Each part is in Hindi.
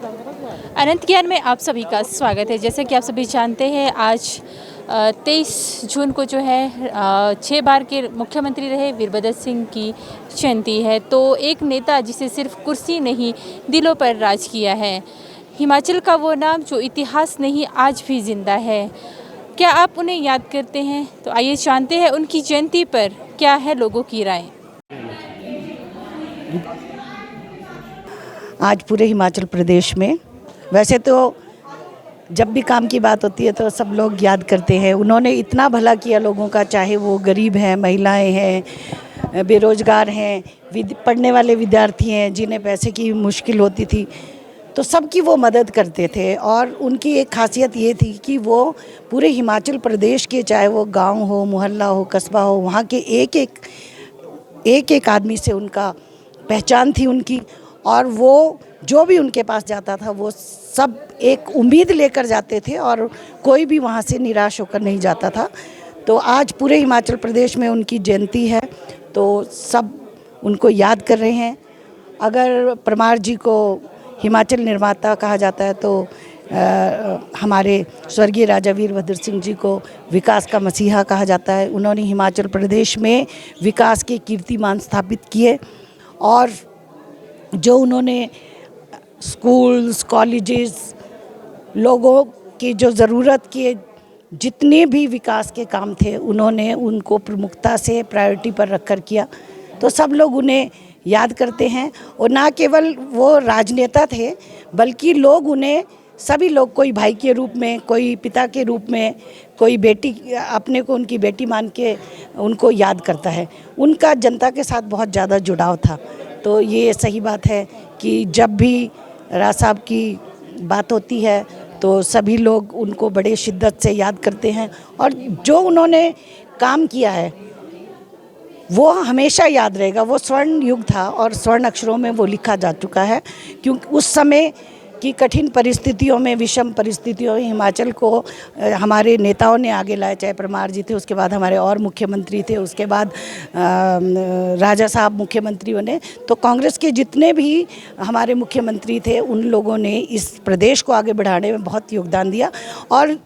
अनंत ज्ञान में आप सभी का स्वागत है। जैसे कि आप सभी जानते हैं, आज 23 जून को जो है 6 बार के मुख्यमंत्री रहे वीरभद्र सिंह की जयंती है। तो एक नेता जिसे सिर्फ कुर्सी नहीं दिलों पर राज किया है, हिमाचल का वो नाम जो इतिहास नहीं आज भी जिंदा है। क्या आप उन्हें याद करते हैं? तो आइए जानते हैं उनकी जयंती पर क्या है लोगों की राय। आज पूरे हिमाचल प्रदेश में वैसे तो जब भी काम की बात होती है तो सब लोग याद करते हैं। उन्होंने इतना भला किया लोगों का, चाहे वो गरीब हैं, महिलाएं हैं, बेरोजगार हैं, पढ़ने वाले विद्यार्थी हैं जिन्हें पैसे की मुश्किल होती थी, तो सबकी वो मदद करते थे। और उनकी एक खासियत ये थी कि वो पूरे हिमाचल प्रदेश के, चाहे वो गांव हो, मोहल्ला हो, कस्बा हो, वहाँ के एक एक आदमी से उनका पहचान थी उनकी। और वो जो भी उनके पास जाता था वो सब एक उम्मीद लेकर जाते थे और कोई भी वहाँ से निराश होकर नहीं जाता था। तो आज पूरे हिमाचल प्रदेश में उनकी जयंती है तो सब उनको याद कर रहे हैं। अगर परमार जी को हिमाचल निर्माता कहा जाता है तो हमारे स्वर्गीय राजा वीरभद्र सिंह जी को विकास का मसीहा कहा जाता है। उन्होंने हिमाचल प्रदेश में विकास के कीर्तिमान स्थापित किए और जो उन्होंने स्कूल्स, कॉलेजेस, लोगों की जो ज़रूरत के जितने भी विकास के काम थे उन्होंने उनको प्रमुखता से प्रायोरिटी पर रखकर किया। तो सब लोग उन्हें याद करते हैं। और ना केवल वो राजनेता थे बल्कि लोग उन्हें, सभी लोग, कोई भाई के रूप में, कोई पिता के रूप में, कोई बेटी, अपने को उनकी बेटी मान के उनको याद करता है। उनका जनता के साथ बहुत ज़्यादा जुड़ाव था। तो ये सही बात है कि जब भी राज साहब की बात होती है तो सभी लोग उनको बड़े शिद्दत से याद करते हैं। और जो उन्होंने काम किया है वो हमेशा याद रहेगा। वो स्वर्ण युग था और स्वर्ण अक्षरों में वो लिखा जा चुका है, क्योंकि उस समय की कठिन परिस्थितियों में, विषम परिस्थितियों में हिमाचल को हमारे नेताओं ने आगे लाया। चाहे परमार जी थे, उसके बाद हमारे और मुख्यमंत्री थे, उसके बाद राजा साहब मुख्यमंत्री बने। तो कांग्रेस के जितने भी हमारे मुख्यमंत्री थे उन लोगों ने इस प्रदेश को आगे बढ़ाने में बहुत योगदान दिया। और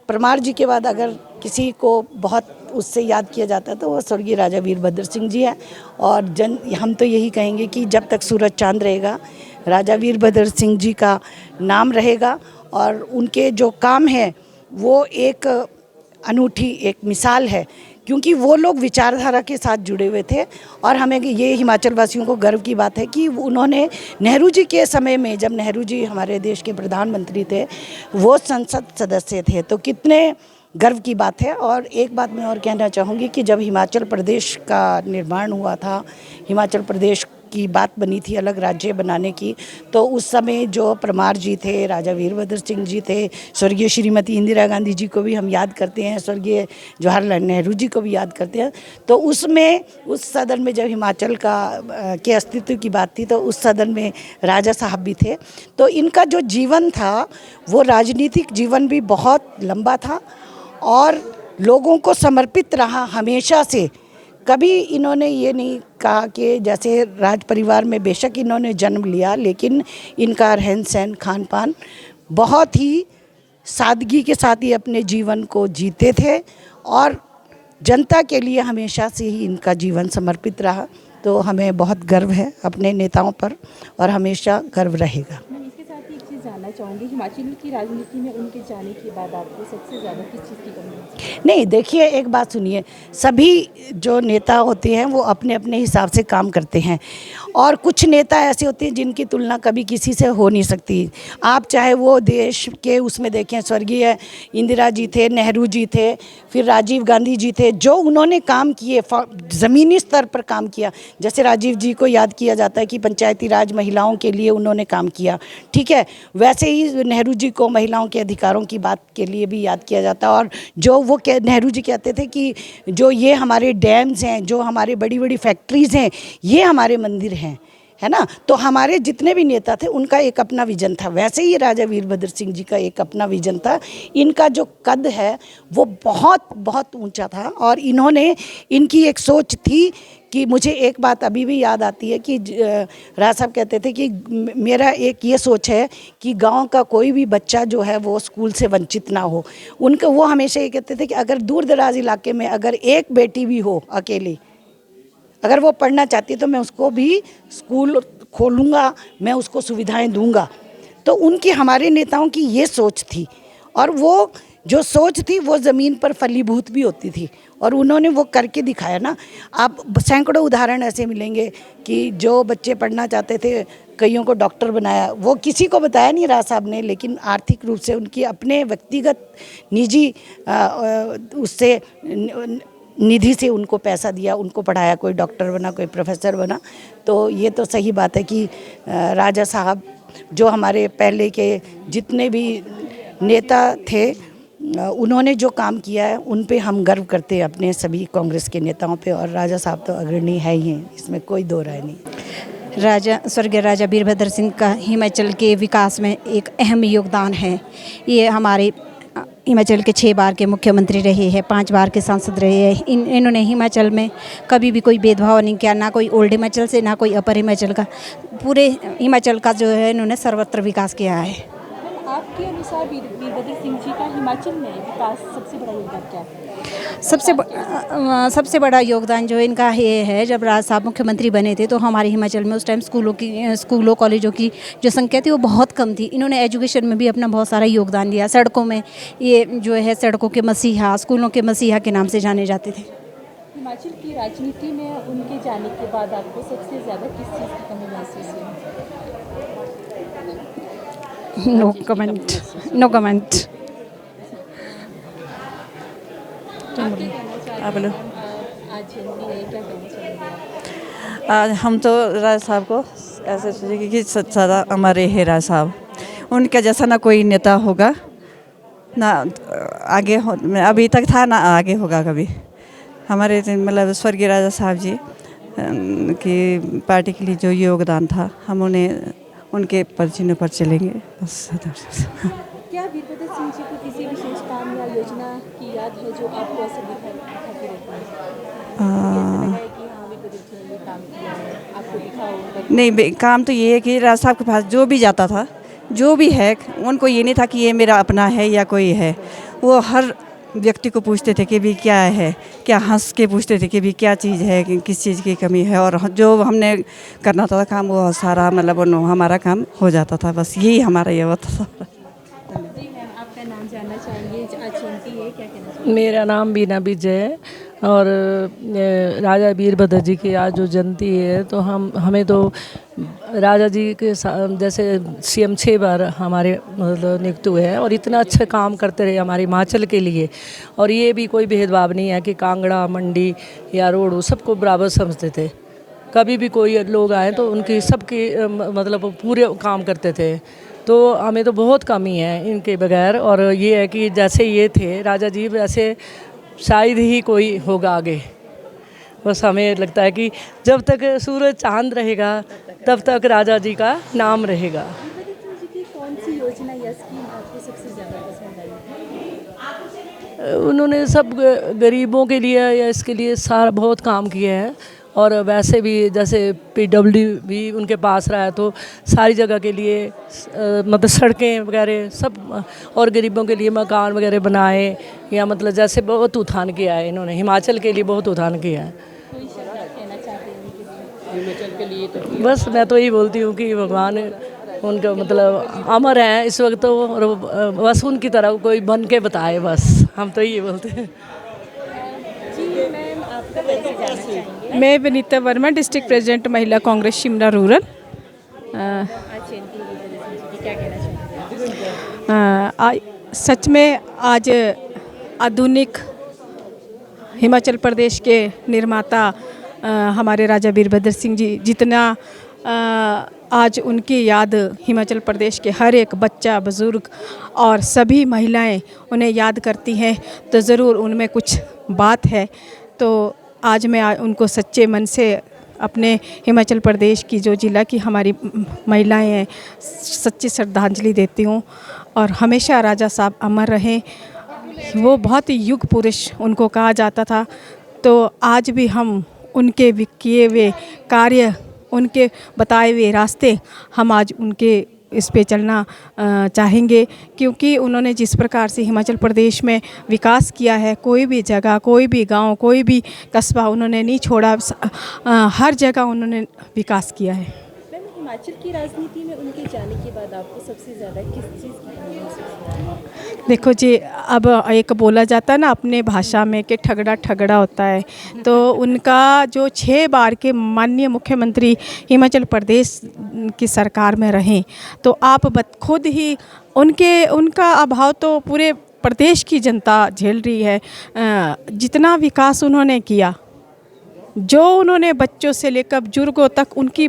परमार जी के बाद अगर किसी को बहुत उससे याद किया जाता है तो वो स्वर्गीय राजा वीरभद्र सिंह जी हैं। और हम तो यही कहेंगे कि जब तक सूरज चांद रहेगा राजा वीरभद्र सिंह जी का नाम रहेगा। और उनके जो काम है वो एक अनूठी एक मिसाल है, क्योंकि वो लोग विचारधारा के साथ जुड़े हुए थे। और हमें ये हिमाचल वासियों को गर्व की बात है कि उन्होंने नेहरू जी के समय में, जब नेहरू जी हमारे देश के प्रधानमंत्री थे, वो संसद सदस्य थे। तो कितने गर्व की बात है। और एक बात मैं और कहना चाहूँगी कि जब हिमाचल प्रदेश का निर्माण हुआ था, हिमाचल प्रदेश की बात बनी थी अलग राज्य बनाने की, तो उस समय जो परमार जी थे, राजा वीरभद्र सिंह जी थे, स्वर्गीय श्रीमती इंदिरा गांधी जी को भी हम याद करते हैं, स्वर्गीय जवाहरलाल नेहरू जी को भी याद करते हैं। तो उसमें, उस सदन में जब हिमाचल के अस्तित्व की बात थी तो उस सदन में राजा साहब भी थे। तो इनका जो जीवन था वो राजनीतिक जीवन भी बहुत लंबा था और लोगों को समर्पित रहा हमेशा से। कभी इन्होंने ये नहीं कहा कि, जैसे राज परिवार में बेशक इन्होंने जन्म लिया, लेकिन इनका रहन सहन, खान पान बहुत ही सादगी के साथ ही अपने जीवन को जीते थे और जनता के लिए हमेशा से ही इनका जीवन समर्पित रहा। तो हमें बहुत गर्व है अपने नेताओं पर और हमेशा गर्व रहेगा। इसके साथ ही एक चीज़ जानना चाहूँगी, हिमाचल की राजनीति में उनके जाने के बाद आपको सबसे ज़्यादा किस चीज़ की कमी है? नहीं, देखिए एक बात सुनिए, सभी जो नेता होते हैं वो अपने अपने हिसाब से काम करते हैं और कुछ नेता ऐसे होते हैं जिनकी तुलना कभी किसी से हो नहीं सकती। आप चाहे वो देश के उसमें देखें, स्वर्गीय इंदिरा जी थे, नेहरू जी थे, फिर राजीव गांधी जी थे, जो उन्होंने काम किए, ज़मीनी स्तर पर काम किया। जैसे राजीव जी को याद किया जाता है कि पंचायती राज महिलाओं के लिए उन्होंने काम किया, ठीक है, वैसे ही नेहरू जी को महिलाओं के अधिकारों की बात के लिए भी याद किया जाता है। और जो वो नेहरू जी कहते थे कि जो ये हमारे डैम्स हैं, जो हमारे बड़ी बड़ी फैक्ट्रीज़ हैं, ये हमारे मंदिर हैं, है ना। तो हमारे जितने भी नेता थे उनका एक अपना विजन था, वैसे ही राजा वीरभद्र सिंह जी का एक अपना विजन था। इनका जो कद है वो बहुत बहुत ऊंचा था और इन्होंने, इनकी एक सोच थी कि मुझे एक बात अभी भी याद आती है कि राज साहब कहते थे कि मेरा एक ये सोच है कि गांव का कोई भी बच्चा जो है वो स्कूल से वंचित ना हो। उनका वो हमेशा ये कहते थे कि अगर दूर दराज इलाके में अगर एक बेटी भी हो अकेली, अगर वो पढ़ना चाहती है तो मैं उसको भी स्कूल खोलूँगा, मैं उसको सुविधाएं दूंगा। तो उनकी, हमारे नेताओं की ये सोच थी और वो जो सोच थी वो ज़मीन पर फलीभूत भी होती थी और उन्होंने वो करके दिखाया ना। आप सैकड़ों उदाहरण ऐसे मिलेंगे कि जो बच्चे पढ़ना चाहते थे कईयों को डॉक्टर बनाया। वो किसी को बताया नहीं राज साहब ने, लेकिन आर्थिक रूप से उनकी अपने व्यक्तिगत निजी उससे निधि से उनको पैसा दिया, उनको पढ़ाया, कोई डॉक्टर बना, कोई प्रोफेसर बना। तो ये तो सही बात है कि राजा साहब जो हमारे पहले के जितने भी नेता थे उन्होंने जो काम किया है उन पे हम गर्व करते हैं, अपने सभी कांग्रेस के नेताओं पे। और राजा साहब तो अग्रणी है ही हैं, इसमें कोई दो राय नहीं। स्वर्गीय राजा वीरभद्र सिंह का हिमाचल के विकास में एक अहम योगदान है। ये हमारे हिमाचल के 6 बार के मुख्यमंत्री रहे हैं, 5 बार के सांसद रहे हैं। इन्होंने हिमाचल में कभी भी कोई भेदभाव नहीं किया, ना कोई ओल्ड हिमाचल से ना कोई अपर हिमाचल का। पूरे हिमाचल का जो है इन्होंने सर्वत्र विकास किया है। आपके अनुसार वीरभद्र सिंह जी का हिमाचल में विकास सबसे बड़ा योगदान क्या है? सबसे बड़ा योगदान जो इनका ये है, जब राज साहब मुख्यमंत्री बने थे तो हमारे हिमाचल में उस टाइम स्कूलों कॉलेजों की जो संख्या थी वो बहुत कम थी। इन्होंने एजुकेशन में भी अपना बहुत सारा योगदान दिया। सड़कों में, ये जो है सड़कों के मसीहा, स्कूलों के मसीहा के नाम से जाने जाते थे। हिमाचल की राजनीति में उनके जाने के बाद आपको सबसे ज़्यादा किस चीज़ की कमी महसूस हुई? No comment, no comment. आप बोलो। आज जयंती है, क्या कहना चाहेंगे? आज हम तो राज साहब को ऐसे सोचे कि सदा हमारे है राज साहब। उनके जैसा ना कोई नेता होगा, ना आगे अभी तक था, ना आगे होगा कभी। हमारे मतलब स्वर्गीय राजा साहब जी की पार्टी के लिए जो योगदान था, हम उन्हें उनके चिन्ह पर चलेंगे बस। क्या वीरभद्र सिंह जी को किसी विशेष काम या योजना की याद है जो आपको असर दिखाती रहती है? कि हाँ वीरभद्र सिंह ने काम किया है, आपको दिखा हो? नहीं, काम तो ये है कि राज साहब के पास जो भी जाता था, जो भी है, उनको ये नहीं था कि ये मेरा अपना है या कोई है। वो हर व्यक्ति को पूछते थे कि भी क्या है, क्या हंस के पूछते थे कि भी क्या चीज़ है, कि किस चीज़ की कमी है। और जो हमने करना था काम वो सारा मतलब हमारा काम हो जाता था। बस यही हमारा ये होता था। जी मैम, आपका नाम जानना चाहेंगे? आज जयंती है, क्या कहना चाहेंगे? मेरा नाम बीना विजय है और राजा वीरभद्र जी की आज जो जयंती है तो हमें तो राजा जी के जैसे सीएम 6 बार हमारे मतलब नियुक्त हुए हैं और इतना अच्छा काम करते रहे हमारे हिमाचल के लिए। और ये भी कोई भेदभाव नहीं है कि कांगड़ा, मंडी या रोड, सबको बराबर समझते थे। कभी भी कोई लोग आए तो उनकी सबकी मतलब पूरे काम करते थे। तो हमें तो बहुत कमी है इनके बगैर। और ये है कि जैसे ये थे राजा जी, वैसे शायद ही कोई होगा आगे। बस हमें लगता है कि जब तक सूरज चांद रहेगा तब तक राजा जी का नाम रहेगा। वीरभद्र सिंह जी की कौन सी योजना या स्कीम आपको सबसे ज़्यादा पसंद आई? उन्होंने सब गरीबों के लिए या इसके लिए सारा बहुत काम किए हैं। और वैसे भी जैसे PWD भी उनके पास रहा है तो सारी जगह के लिए मतलब सड़कें वगैरह सब, और गरीबों के लिए मकान वगैरह बनाए, या मतलब जैसे बहुत उत्थान किया है इन्होंने, हिमाचल के लिए बहुत उत्थान किया है। कोई शब्द कहना चाहते हैं उनके लिए? हिमाचल के लिए तो बस मैं तो यही बोलती हूँ कि भगवान उनका मतलब अमर हैं इस वक्त तो, और बस उनकी तरह कोई बन के बताए, बस हम तो यही बोलते हैं। जी मैम, आपका परिचय जानना चाहेंगे? मैं विनीता वर्मा, डिस्ट्रिक्ट प्रेसिडेंट महिला कांग्रेस शिमला रूरल। आज जयंती है वीरभद्र सिंह जी की, क्या कहना चाहेंगे? सच में आज आधुनिक हिमाचल प्रदेश के निर्माता हमारे राजा वीरभद्र सिंह जी, जितना आज उनकी याद हिमाचल प्रदेश के हर एक बच्चा, बुज़ुर्ग और सभी महिलाएं उन्हें याद करती हैं, तो ज़रूर उनमें कुछ बात है। तो आज मैं उनको सच्चे मन से अपने हिमाचल प्रदेश की जो ज़िला की हमारी महिलाएं हैं सच्ची श्रद्धांजलि देती हूँ। और हमेशा राजा साहब अमर रहें। वो बहुत ही युग पुरुष उनको कहा जाता था। तो आज भी हम उनके किए हुए कार्य, उनके बताए हुए रास्ते हम आज उनके इस पे चलना चाहेंगे, क्योंकि उन्होंने जिस प्रकार से हिमाचल प्रदेश में विकास किया है, कोई भी जगह, कोई भी गांव, कोई भी कस्बा उन्होंने नहीं छोड़ा। हर जगह उन्होंने विकास किया है। मैम, हिमाचल की राजनीति में उनके जाने के बाद आपको सबसे ज़्यादा किस चीज़ की कमी महसूस? देखो जी, अब एक बोला जाता है ना अपने भाषा में कि ठगड़ा ठगड़ा होता है। तो उनका जो 6 बार के माननीय मुख्यमंत्री हिमाचल प्रदेश की सरकार में रहें, तो आप खुद ही उनका अभाव तो पूरे प्रदेश की जनता झेल रही है। जितना विकास उन्होंने किया, जो उन्होंने बच्चों से लेकर बुजुर्गों तक, उनकी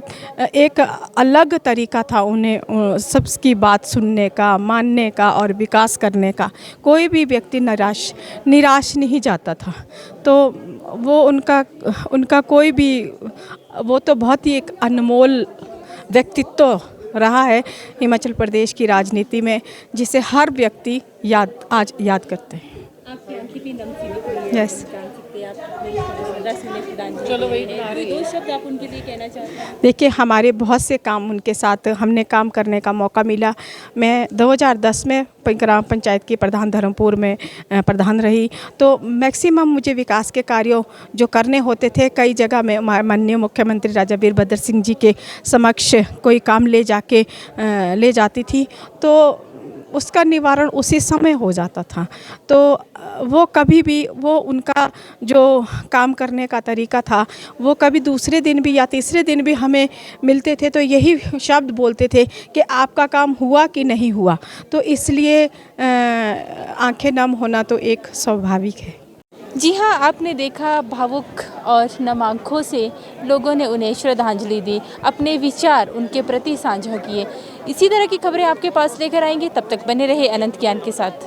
एक अलग तरीका था उन्हें सबकी बात सुनने का, मानने का और विकास करने का। कोई भी व्यक्ति निराश नहीं जाता था। तो वो उनका कोई भी, वो तो बहुत ही एक अनमोल व्यक्तित्व रहा है हिमाचल प्रदेश की राजनीति में, जिसे हर व्यक्ति आज याद करते हैं। आपकी आंखें भी नम सी दिख रही है। यस। जान सकते हैं आप अपनी श्रद्धांजलि। चलो भाई, कोई 2 शब्द आप उनके लिए कहना चाहते हैं? देखिए, हमारे बहुत से काम उनके साथ हमने काम करने का मौका मिला। मैं 2010 में ग्राम पंचायत की प्रधान धर्मपुर में प्रधान रही। तो मैक्सिमम मुझे विकास के कार्यों जो करने होते थे, कई जगह में माननीय मुख्यमंत्री राजा वीरभद्र सिंह जी के समक्ष कोई काम ले जाती थी, तो उसका निवारण उसी समय हो जाता था। तो वो कभी भी, वो उनका जो काम करने का तरीका था, वो कभी दूसरे दिन भी या तीसरे दिन भी हमें मिलते थे तो यही शब्द बोलते थे कि आपका काम हुआ कि नहीं हुआ। तो इसलिए आंखें नम होना तो एक स्वाभाविक है। जी हाँ, आपने देखा, भावुक और नम आँखों से लोगों ने उन्हें श्रद्धांजलि दी, अपने विचार उनके प्रति साझा किए। इसी तरह की खबरें आपके पास लेकर आएंगे। तब तक बने रहे अनंत ज्ञान के साथ।